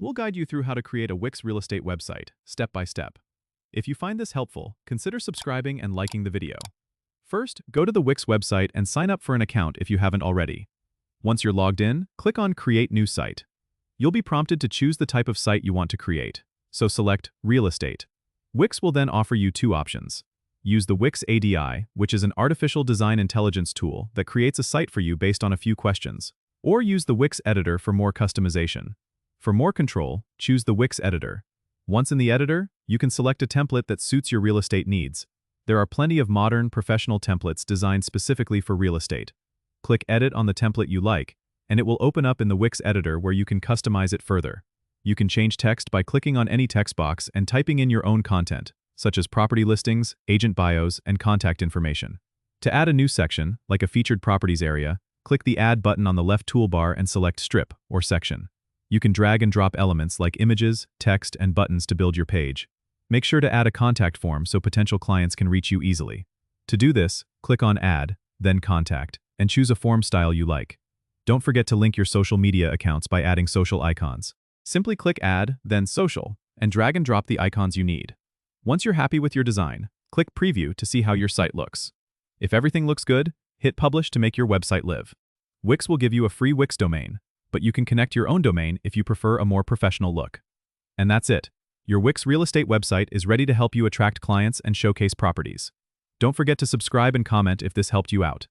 We'll guide you through how to create a Wix real estate website, step by step. If you find this helpful, consider subscribing and liking the video. First, go to the Wix website and sign up for an account if you haven't already. Once you're logged in, click on Create New Site. You'll be prompted to choose the type of site you want to create, so select Real Estate. Wix will then offer you two options. Use the Wix ADI, which is an artificial design intelligence tool that creates a site for you based on a few questions, or use the Wix editor for more customization. For more control, choose the Wix editor. Once in the editor, you can select a template that suits your real estate needs. There are plenty of modern, professional templates designed specifically for real estate. Click Edit on the template you like, and it will open up in the Wix editor where you can customize it further. You can change text by clicking on any text box and typing in your own content, such as property listings, agent bios, and contact information. To add a new section, like a featured properties area, click the Add button on the left toolbar and select Strip or Section. You can drag and drop elements like images, text, and buttons to build your page. Make sure to add a contact form so potential clients can reach you easily. To do this, click on Add, then Contact, and choose a form style you like. Don't forget to link your social media accounts by adding social icons. Simply click Add, then Social, and drag and drop the icons you need. Once you're happy with your design, click Preview to see how your site looks. If everything looks good, hit Publish to make your website live. Wix will give you a free Wix domain, but you can connect your own domain if you prefer a more professional look. And that's it. Your Wix real estate website is ready to help you attract clients and showcase properties. Don't forget to subscribe and comment if this helped you out.